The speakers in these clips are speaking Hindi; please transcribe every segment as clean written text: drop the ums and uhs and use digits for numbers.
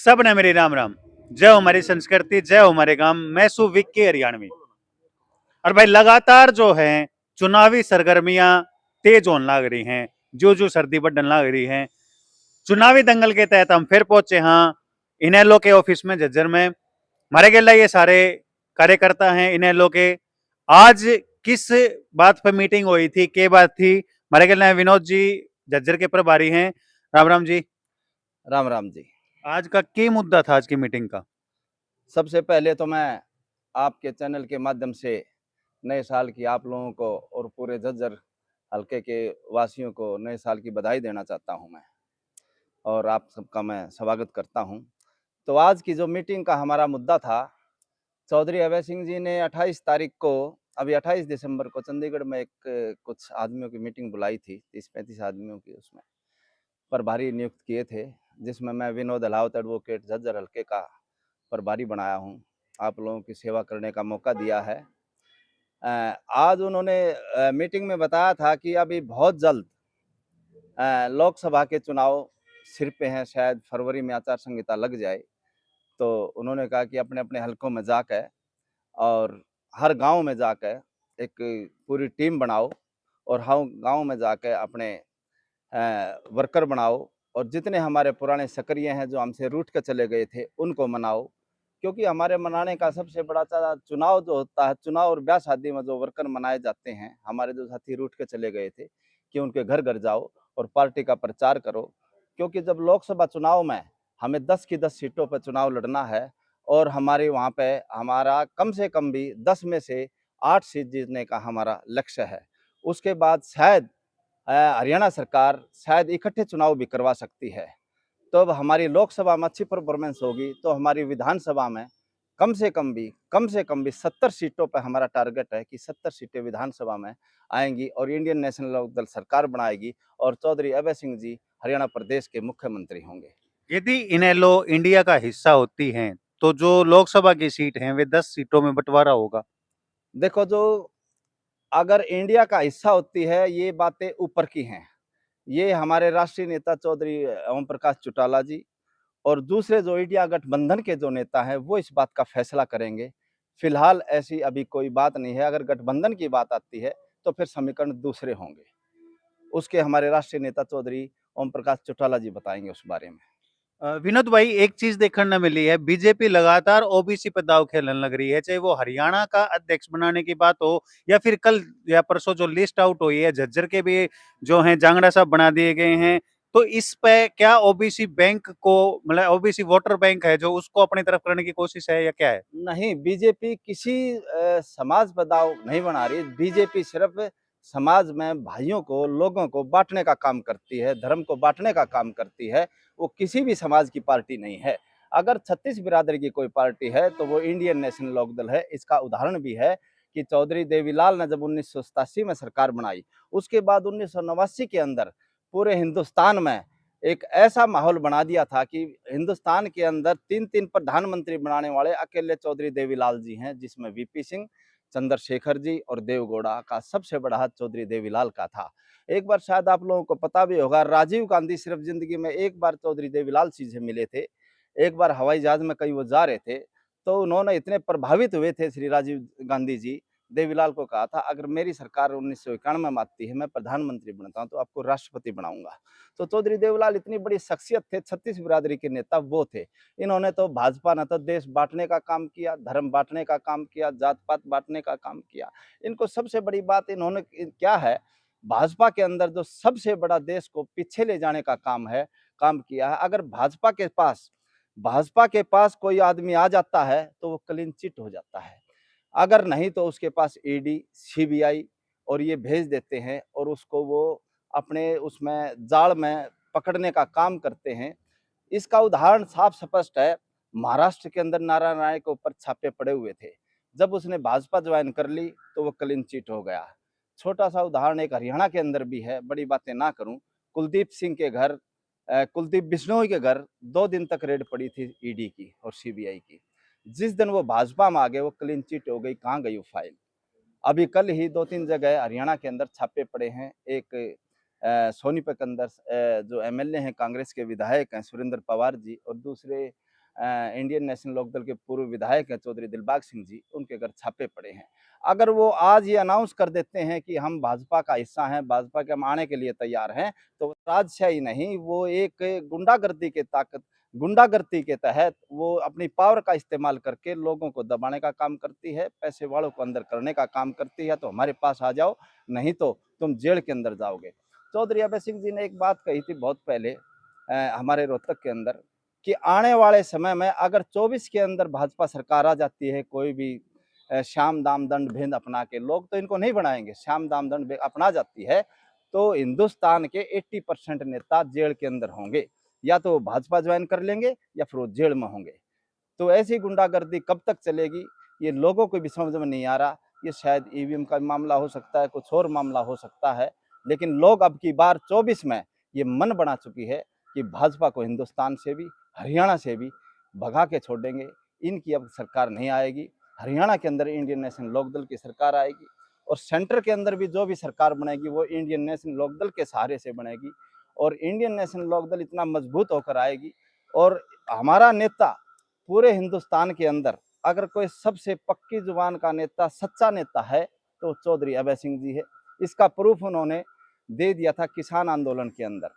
सब ने मेरी राम राम। जय हो हमारी संस्कृति, जय हो हमारे गांव। मैं सु विक्की हरियाणवी। और भाई लगातार जो है चुनावी सरगर्मियां तेज होने लग रही हैं, जो जो सर्दी बढ़ने लग रही है। चुनावी दंगल के तहत हम फिर पहुंचे हाँ इनेलो के ऑफिस में झज्जर में। हमारे गेला ये सारे कार्यकर्ता हैं इनेलो के। आज किस बात पर मीटिंग हुई थी, के बात थी? हमारे गेला विनोद जी झज्जर के प्रभारी हैं। राम राम जी। राम राम जी। आज का क्या मुद्दा था आज की मीटिंग का? सबसे पहले तो मैं आपके चैनल के माध्यम से नए साल की आप लोगों को और पूरे झज्जर हल्के के वासियों को नए साल की बधाई देना चाहता हूं मैं, और आप सबका मैं स्वागत करता हूं। तो आज की जो मीटिंग का हमारा मुद्दा था, चौधरी अभय सिंह जी ने 28 तारीख को, अभी 28 दिसंबर को चंडीगढ़ में एक कुछ आदमियों की मीटिंग बुलाई थी, 30-35 आदमियों की। उसमें प्रभारी नियुक्त किए थे, जिसमें मैं विनोद अलावत एडवोकेट झज्जर हल्के का प्रभारी बनाया हूं। आप लोगों की सेवा करने का मौका दिया है। आज उन्होंने मीटिंग में बताया था कि अभी बहुत जल्द लोकसभा के चुनाव सिर पे हैं, शायद फरवरी में आचार संहिता लग जाए। तो उन्होंने कहा कि अपने अपने हलकों में जाकर और हर गांव में जाकर एक पूरी टीम बनाओ, और हर गांव में जाकर अपने वर्कर बनाओ, और जितने हमारे पुराने सक्रिय हैं जो हमसे रूठ कर चले गए थे उनको मनाओ। क्योंकि हमारे मनाने का सबसे बड़ा चुनाव जो होता है, चुनाव और ब्याह शादी में जो वर्कर मनाए जाते हैं, हमारे जो साथी रूठ के चले गए थे, कि उनके घर घर जाओ और पार्टी का प्रचार करो। क्योंकि जब लोकसभा चुनाव में हमें 10 की 10 सीटों पर चुनाव लड़ना है, और हमारे वहाँ पे हमारा कम से कम भी 10 में से 8 सीट जीतने का हमारा लक्ष्य है। उसके बाद शायद हरियाणा सरकार शायद इकट्ठे चुनाव भी करवा सकती है। तो अब हमारी लोकसभा में अच्छी परफॉर्मेंस होगी तो हमारी विधानसभा में कम से कम भी 70 सीटों पर हमारा टारगेट है कि 70 सीटें विधानसभा में आएंगी, और इंडियन नेशनल लोक दल सरकार बनाएगी, और चौधरी अभय सिंह जी हरियाणा प्रदेश के मुख्यमंत्री होंगे। यदि इनेलो इंडिया का हिस्सा होती हैं तो जो लोकसभा की सीट हैं वे 10 सीटों में बंटवारा होगा। देखो, जो अगर इंडिया का हिस्सा होती है, ये बातें ऊपर की हैं। ये हमारे राष्ट्रीय नेता चौधरी ओम प्रकाश चौटाला जी और दूसरे जो इंडिया गठबंधन के जो नेता हैं वो इस बात का फैसला करेंगे। फिलहाल ऐसी अभी कोई बात नहीं है। अगर गठबंधन की बात आती है तो फिर समीकरण दूसरे होंगे, उसके हमारे राष्ट्रीय नेता चौधरी ओम प्रकाश चौटाला जी बताएंगे उस बारे में। विनोद भाई, एक चीज देखने में मिली है, बीजेपी लगातार ओबीसी पे दाव खेलने लग रही है, चाहे वो हरियाणा का अध्यक्ष बनाने की बात हो या फिर कल या परसों जो लिस्ट आउट हुई है झज्जर के भी जो हैं जांगड़ा साहब बना दिए गए हैं। तो इस पे क्या ओबीसी बैंक को, मतलब ओबीसी वोटर बैंक है जो उसको अपनी तरफ करने की कोशिश है या क्या है? नहीं, बीजेपी किसी समाज पर दाव नहीं बना रही। बीजेपी सिर्फ समाज में भाइयों को, लोगों को बांटने का काम करती है, धर्म को बांटने का काम करती है। वो किसी भी समाज की पार्टी नहीं है। अगर 36 बिरादरी की कोई पार्टी है तो वो इंडियन नेशनल लोकदल है। इसका उदाहरण भी है कि चौधरी देवीलाल ने जब 1987 में सरकार बनाई, उसके बाद 1989 के अंदर पूरे हिंदुस्तान में एक ऐसा माहौल बना दिया था कि हिंदुस्तान के अंदर 3-3 प्रधानमंत्री बनाने वाले अकेले चौधरी देवीलाल जी हैं, जिसमें वीपी सिंह, चंद्रशेखर जी और देवगौड़ा का सबसे बड़ा हाथ चौधरी देवीलाल का था। एक बार शायद आप लोगों को पता भी होगा, राजीव गांधी सिर्फ जिंदगी में एक बार चौधरी देवीलाल जी से मिले थे। एक बार हवाई जहाज में कहीं वो जा रहे थे, तो उन्होंने इतने प्रभावित हुए थे श्री राजीव गांधी जी, देवीलाल को कहा था, अगर मेरी सरकार 1991 में आती है, मैं प्रधानमंत्री बनता हूं तो आपको राष्ट्रपति बनाऊंगा। तो चौधरी देवलाल इतनी बड़ी शख्सियत थे, 36 बिरादरी के नेता वो थे। इन्होंने तो भाजपा ने तो देश बांटने का काम किया, धर्म बांटने का काम किया, जात पात बांटने का काम किया। इनको सबसे बड़ी बात इन्होंने क्या है, भाजपा के अंदर जो सबसे बड़ा देश को पीछे ले जाने का काम किया है। अगर भाजपा के पास कोई आदमी आ जाता है तो वो क्लीन चिट हो जाता है। अगर नहीं तो उसके पास ईडी, सीबीआई और ये भेज देते हैं, और उसको वो अपने उसमें जाल में पकड़ने का काम करते हैं। इसका उदाहरण साफ स्पष्ट है। महाराष्ट्र के अंदर नारायण राणे के ऊपर छापे पड़े हुए थे। जब उसने भाजपा ज्वाइन कर ली तो वो क्लीन चिट हो गया। छोटा सा उदाहरण एक हरियाणा के अंदर भी है, बड़ी बातें ना करूं। कुलदीप सिंह के घर, कुलदीप बिश्नोई के घर 2 दिन तक रेड पड़ी थी ईडी की और सीबीआई की। जिस दिन वो भाजपा में आ गए वो क्लीन चिट हो गई। कहाँ गई वो फाइल? अभी कल ही 2-3 जगह हरियाणा के अंदर छापे पड़े हैं। एक सोनीपत के अंदर जो एमएलए हैं, कांग्रेस के विधायक हैं सुरेंद्र पवार जी, और दूसरे इंडियन नेशनल लोकदल के पूर्व विधायक हैं चौधरी दिलबाग सिंह जी, उनके घर छापे पड़े हैं। अगर वो आज ये अनाउंस कर देते हैं कि हम भाजपा का हिस्सा हैं, भाजपा के हम आने के लिए तैयार हैं, तो राजशाही नहीं, वो एक गुंडागर्दी के तहत वो अपनी पावर का इस्तेमाल करके लोगों को दबाने का काम करती है, पैसे वालों को अंदर करने का काम करती है। तो हमारे पास आ जाओ, नहीं तो तुम जेल के अंदर जाओगे। चौधरी अभय सिंह जी ने एक बात कही थी बहुत पहले हमारे रोहतक के अंदर, कि आने वाले समय में अगर 24 के अंदर भाजपा सरकार आ जाती है, कोई भी श्याम दाम दंड भेद अपना के, लोग तो इनको नहीं बनाएंगे, श्याम दाम दंड अपना जाती है, तो हिंदुस्तान के 80% नेता जेल के अंदर होंगे, या तो भाजपा ज्वाइन कर लेंगे या फिर वो जेल में होंगे। तो ऐसी गुंडागर्दी कब तक चलेगी, ये लोगों को भी समझ में नहीं आ रहा। ये शायद ईवीएम का मामला हो सकता है, कुछ और मामला हो सकता है, लेकिन लोग अब की बार 24 में ये मन बना चुकी है कि भाजपा को हिंदुस्तान से भी, हरियाणा से भी भगा के छोड़ेंगे। इनकी अब सरकार नहीं आएगी, हरियाणा के अंदर इंडियन नेशनल लोकदल की सरकार आएगी, और सेंटर के अंदर भी जो भी सरकार बनेगी वो इंडियन नेशनल लोकदल के सहारे से बनेगी। और इंडियन नेशनल लोकदल इतना मजबूत होकर आएगी, और हमारा नेता पूरे हिंदुस्तान के अंदर अगर कोई सबसे पक्की जुबान का नेता, सच्चा नेता है, तो चौधरी अभय सिंह जी है। इसका प्रूफ उन्होंने दे दिया था किसान आंदोलन के अंदर,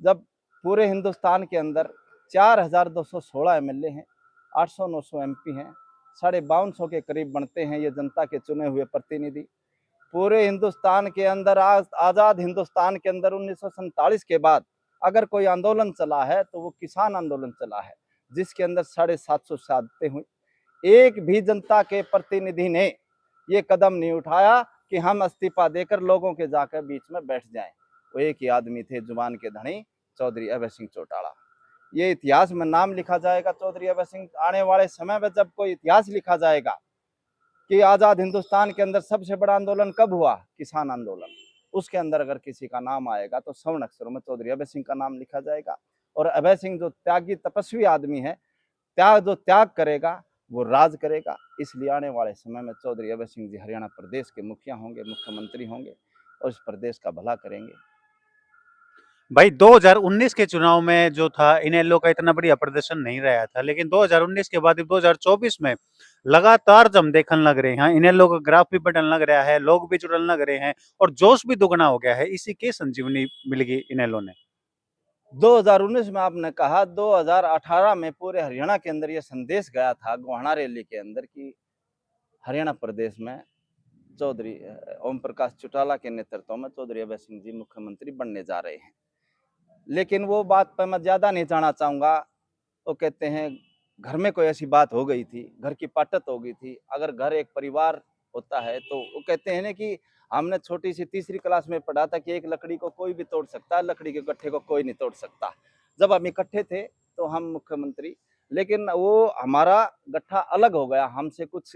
जब पूरे हिंदुस्तान के अंदर 4216 एमएलए हैं, 800-900 एमपी हैं, 5250 के करीब बनते हैं ये जनता के चुने हुए प्रतिनिधि। पूरे हिंदुस्तान के अंदर, आज़ाद हिंदुस्तान के अंदर 1947 के बाद अगर कोई आंदोलन चला है तो वो किसान आंदोलन चला है, जिसके अंदर 750 शहादतें हुई। एक भी जनता के प्रतिनिधि ने ये कदम नहीं उठाया कि हम इस्तीफा देकर लोगों के जाकर बीच में बैठ जाएं। वो एक ही आदमी थे, जुबान के धनी, चौधरी अभय सिंह चौटाला। ये इतिहास में नाम लिखा जाएगा चौधरी अभय सिंह। आने वाले समय में जब कोई इतिहास लिखा जाएगा कि आज़ाद हिंदुस्तान के अंदर सबसे बड़ा आंदोलन कब हुआ, किसान आंदोलन, उसके अंदर अगर किसी का नाम आएगा तो स्वर्ण अक्षरों में चौधरी अभय सिंह का नाम लिखा जाएगा। और अभय सिंह जो त्यागी तपस्वी आदमी है, जो त्याग करेगा वो राज करेगा। इसलिए आने वाले समय में चौधरी अभय सिंह जी हरियाणा प्रदेश के मुखिया होंगे, मुख्यमंत्री होंगे, और इस प्रदेश का भला करेंगे। भाई 2019 के चुनाव में जो था, इनेलो का इतना बढ़िया प्रदर्शन नहीं रहा था, लेकिन 2019 के बाद 2024 में लगातार जम देखने लग रहे हैं, इनेलो का ग्राफ भी बढ़ने लग रहा है, लोग भी जुड़ने लग रहे हैं, और जोश भी दुगना हो गया है। इसी के संजीवनी मिल गई इनेलो ने। 2019 में आपने कहा, 2018 में पूरे हरियाणा के अंदर ये संदेश गया था गोहाना रैली के अंदर कि हरियाणा प्रदेश में चौधरी ओम प्रकाश चौटाला के नेतृत्व में चौधरी अभय सिंह जी मुख्यमंत्री बनने जा रहे हैं। लेकिन वो बात पर मैं ज़्यादा नहीं जाना चाहूँगा। वो कहते हैं घर में कोई ऐसी बात हो गई थी, घर की पाटत हो गई थी। अगर घर एक परिवार होता है तो वो कहते हैं ना कि हमने छोटी सी तीसरी क्लास में पढ़ा था कि एक लकड़ी को कोई भी तोड़ सकता है, लकड़ी के गट्ठे को कोई नहीं तोड़ सकता। जब हम इकट्ठे थे तो हम मुख्यमंत्री, लेकिन वो हमारा गट्ठा अलग हो गया हमसे। कुछ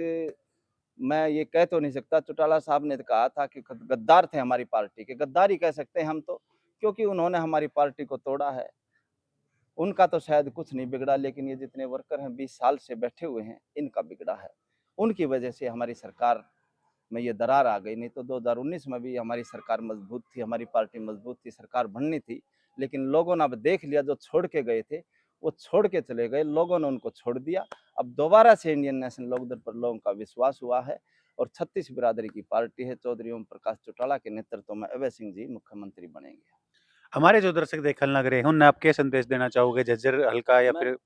मैं ये कह तो नहीं सकता, चौटाला साहब ने कहा था कि गद्दार थे हमारी पार्टी के, गद्दारी कह सकते हैं हम तो, क्योंकि उन्होंने हमारी पार्टी को तोड़ा है। उनका तो शायद कुछ नहीं बिगड़ा, लेकिन ये जितने वर्कर हैं 20 साल से बैठे हुए हैं, इनका बिगड़ा है। उनकी वजह से हमारी सरकार में ये दरार आ गई। नहीं तो 2019 में भी हमारी सरकार मजबूत थी, हमारी पार्टी मजबूत थी, सरकार बननी थी। लेकिन लोगों ने अब देख लिया, जो छोड़ के गए थे वो छोड़ के चले गए, लोगों ने उनको छोड़ दिया। अब दोबारा से इंडियन नेशनल लोकदल पर लोगों का विश्वास हुआ है, और 36 बिरादरी की पार्टी है। चौधरी ओम प्रकाश चौटाला के नेतृत्व में अभय सिंह जी मुख्यमंत्री बनेंगे। हमारे जो दर्शक देखने लग रहे हैं, उन्हें आप क्या संदेश देना चाहोगे, झज्जर हल्का या फिर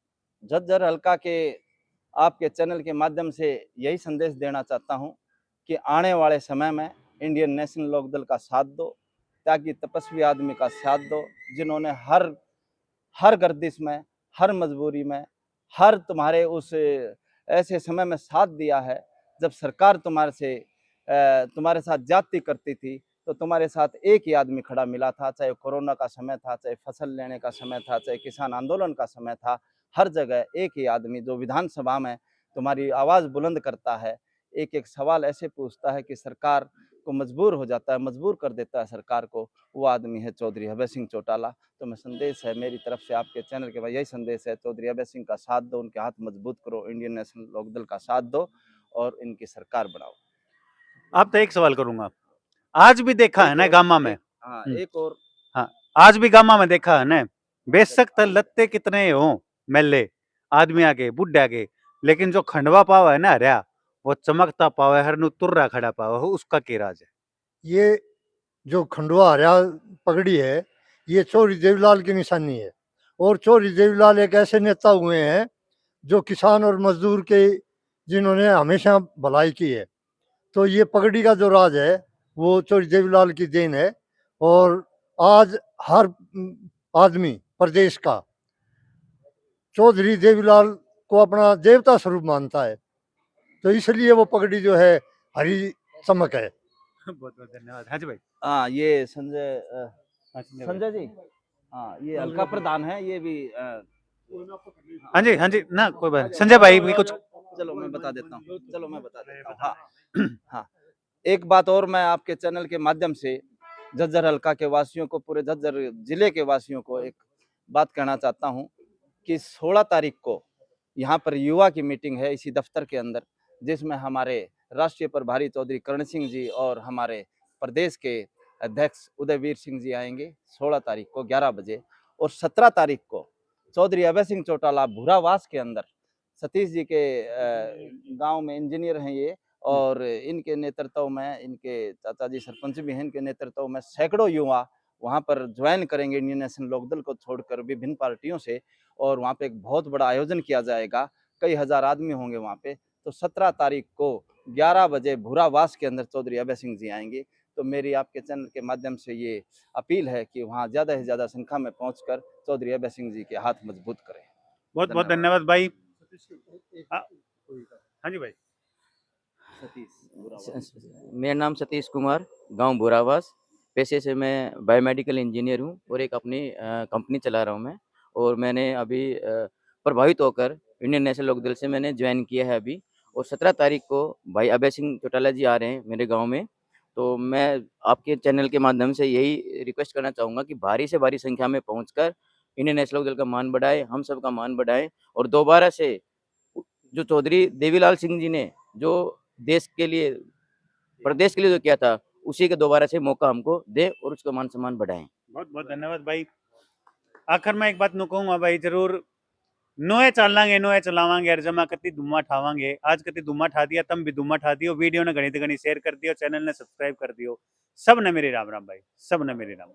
झज्जर हल्का के आपके चैनल के माध्यम से यही संदेश देना चाहता हूं कि आने वाले समय में इंडियन नेशनल लोकदल का साथ दो, ताकि तपस्वी आदमी का साथ दो, जिन्होंने हर गर्दिश में, हर मजबूरी में, हर तुम्हारे उस ऐसे समय में साथ दिया है जब सरकार तुम्हारे साथ ज्यादती करती थी, तो तुम्हारे साथ एक ही आदमी खड़ा मिला था। चाहे कोरोना का समय था, चाहे फसल लेने का समय था, चाहे किसान आंदोलन का समय था, हर जगह एक ही आदमी जो विधानसभा में तुम्हारी आवाज़ बुलंद करता है, एक एक सवाल ऐसे पूछता है कि सरकार को मजबूर हो जाता है, मजबूर कर देता है सरकार को, वो आदमी है चौधरी अभय सिंह चौटाला। तो मैं संदेश है मेरी तरफ से आपके चैनल के भाई, यही संदेश है, चौधरी अभय सिंह का साथ दो, उनके हाथ मजबूत करो, इंडियन नेशनल लोकदल का साथ दो और इनकी सरकार बनाओ। आप तो एक सवाल करूंगा, आज भी देखा है ना गामा में, हाँ, एक और, हाँ, आज भी गामा में देखा है ना, बेशक लत्ते कितने हो मेले, आदमी आगे बुढ़ा आगे, लेकिन जो खंडवा पाव है ना हरिया, वो चमकता पाव है, हर नु तुर्रा खड़ा पाव है, उसका क्या राज है? ये जो खंडवा हरिया पगड़ी है, ये चौधरी देवीलाल की निशानी है। और चौधरी देवीलाल एक ऐसे नेता हुए हैं जो किसान और मजदूर के, जिन्होंने हमेशा भलाई की है। तो ये पगड़ी का जो राज है वो चौधरी देवीलाल की देन है। और आज हर आदमी प्रदेश का चौधरी देवीलाल को अपना देवता स्वरूप मानता है, तो इसलिए वो पगड़ी जो है हरी चमक है। बहुत बहुत धन्यवाद। हाँ जी भाई। हाँ, ये संजय हाँ जी भाई। संजय जी, हाँ ये अलका प्रधान है, ये भी हाँ जी ना कोई बात नहीं। संजय भाई भी कुछ चलो मैं बता देता हूँ। हाँ हाँ, एक बात और मैं आपके चैनल के माध्यम से झज्जर हल्का के वासियों को, पूरे झज्जर जिले के वासियों को एक बात कहना चाहता हूँ कि 16 तारीख को यहाँ पर युवा की मीटिंग है इसी दफ्तर के अंदर, जिसमें हमारे राष्ट्रीय प्रभारी चौधरी करण सिंह जी और हमारे प्रदेश के अध्यक्ष उदयवीर सिंह जी आएंगे 16 तारीख को 11 बजे। और 17 तारीख को चौधरी अभय सिंह चौटाला भूरावास के अंदर, सतीश जी के गांव में इंजीनियर हैं ये, और इनके नेतृत्व में, इनके चाचा जी सरपंच भी हैं, इनके नेतृत्व में सैकड़ों युवा वहां पर ज्वाइन करेंगे इंडियन नेशनल लोकदल को छोड़कर विभिन्न पार्टियों से। और वहां पे एक बहुत बड़ा आयोजन किया जाएगा, कई हजार आदमी होंगे वहां पे। तो 17 तारीख को 11 बजे भूरावास के अंदर चौधरी अभय सिंह जी आएंगे। तो मेरी आपके चैनल के माध्यम से ये अपील है कि वहाँ ज़्यादा से ज़्यादा संख्या में पहुंचकर चौधरी अभय सिंह जी के हाथ मजबूत करें। बहुत बहुत धन्यवाद भाई। हाँ जी भाई। मेरा नाम सतीश कुमार, गांव भूरावास। पेशे से मैं बायोमेडिकल इंजीनियर हूं और एक अपनी कंपनी चला रहा हूं मैं। और मैंने अभी प्रभावित होकर इंडियन नेशनल लोकदल से मैंने ज्वाइन किया है अभी। और 17 तारीख को भाई अभय सिंह चौटाला जी आ रहे हैं मेरे गांव में। तो मैं आपके चैनल के माध्यम से यही रिक्वेस्ट करना चाहूँगा कि भारी से भारी संख्या में पहुँचकर इंडियन नेशनल लोकदल का मान बढ़ाएं, हम सब का मान बढ़ाएं। और दोबारा से जो चौधरी देवीलाल सिंह जी ने जो देश के लिए, प्रदेश के लिए जो किया था, उसी के दोबारा से मौका हमको दे और उसका मान सम्मान बढ़ाएं। बहुत बहुत धन्यवाद भाई। आखिर में एक बात नु कहूंगा भाई, जरूर नोए चलांगे, नोए चलावांगे, हर जमा कति धुम्मा ठावांगे। आज कति धुम्मा ठा दिया, तम भी धुम्मा ठा दियो। वीडियो ने घनी घनी शेयर कर दियो, चैनल ने सब्सक्राइब कर दियो। सब ने मेरी राम राम भाई, सब ने मेरी राम।